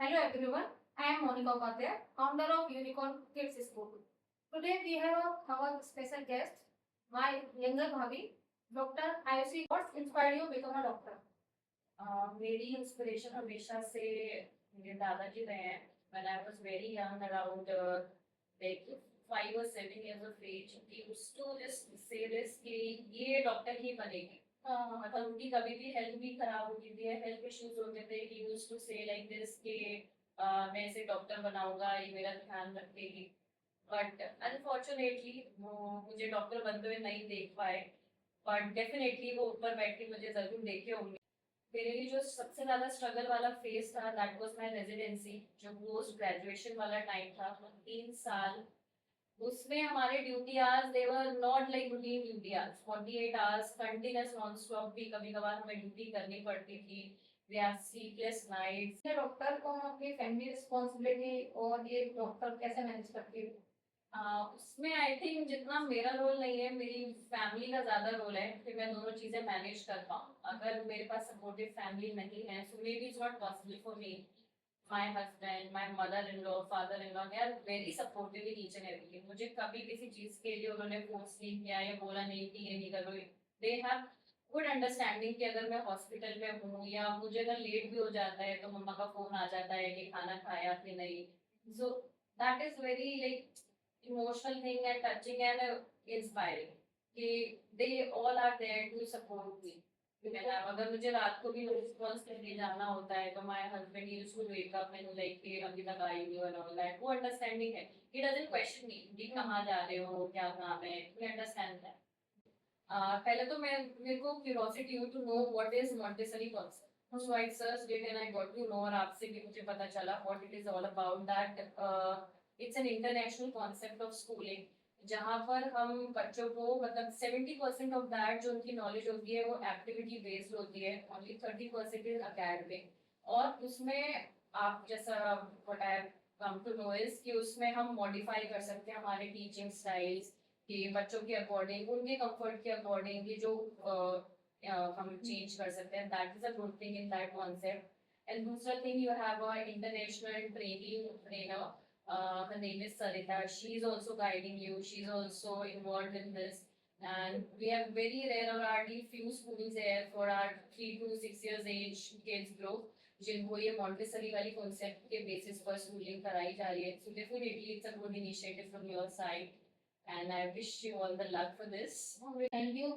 Hello everyone, I am Monica Upadhyay, founder of Unicorn Kids School. Today we have our special guest, my younger bhabhi, Dr. Ayushi. What inspired you to become a doctor? मेरी inspiration हमेशा से मेरे दादाजी रहे हैं. When I was very young, around like 5 or 7 years of age, he used to just say this कि ये doctor ही बनेगी. मतलब उनकी कभी भी हेल्थ भी खराब होती थी, हेल्थ इश्यूज होते थे, he used to say like this कि मैं इसे डॉक्टर बनाऊंगा, ये मेरा ध्यान रखेगी. बट अनफॉर्चुनेटली वो मुझे डॉक्टर बनते हुए नहीं देख पाए. बट डेफिनेटली वो ऊपर बैठ के मुझे जरूर देखे होंगे. मेरे लिए जो सबसे ज्यादा स्ट्रगल वाला फेज था दैट वाज माय रेजिडेंसी, जो पोस्ट ग्रेजुएशन वाला टाइम था. 3 साल उसमें हमारे duty hours they were not like routine duty hours. 48 hours continuous non stop भी कभी कभार हमें ड्यूटी करनी पड़ती थी. We have sleepless nights. Doctor को अपनी फैमिली रिस्पॉन्सिबिलिटी और ये डॉक्टर कैसे मैनेज करती है? उसमें आई थिंक जितना मेरा रोल नहीं है, मेरी फैमिली का ज्यादा रोल है कि मैं दोनों चीजें मैनेज कर पाऊँ. अगर मेरे पास सपोर्टिव फैमिली नहीं है so maybe it's not possible for me. My husband, my mother in law, father in law, they are very supportive in each and everything. मुझे कभी किसी चीज के लिए उन्होंने फोर्स नहीं किया या बोला नहीं कि ये नहीं करो. दे हैव गुड अंडरस्टैंडिंग कि अगर मैं हॉस्पिटल में हूँ या मुझे अगर लेट भी हो जाता है तो मम्मा का फोन आ जाता है कि खाना खाया कि नहीं. So that is very like emotional thing and touching and inspiring कि they all are there to support me. अगर मुझे रात को भी रिस्पॉन्स करने जाना होता है तो my husband used to wake up and like कि अभी तक आई नहीं और ऑल दैट. वो अंडरस्टैंडिंग है. ही डजंट क्वेश्चन मी कि कहाँ जा रहे हो, क्या काम है. He understand that. पहले तो मेरे को क्यूरियोसिटी हुई to know what is Montessori concept. So I search it and I got to know. और आपसे भी मुझे पता चला what it is all about. That it's an international concept of schooling, जहाँ पर हम बच्चों को मतलब 70% ऑफ दैट जो उनकी नॉलेज होती है वो एक्टिविटी बेस्ड होती है. Only 30% is academic. और उसमें आप जैसा what I come to know is कि उसमें हम मॉडिफाई कर सकते हैं हमारे टीचिंग स्टाइल्स कि बच्चों के अकॉर्डिंग, उनके कंफर्ट के अकॉर्डिंग ये जो हम चेंज कर सकते हैं. That is a good thing in that concept. And दूसरा thing, you have a international trainer. Her name is Sarita. She's also guiding you. She's also involved in this. And we have very rare or hardly few schools here for our 3 to 6 years age kids group जिनको ये Montessori वाली concept के basis पर schooling कराई जा रही है. So definitely it's a good initiative from your side and I wish you all the luck for this. Thank you.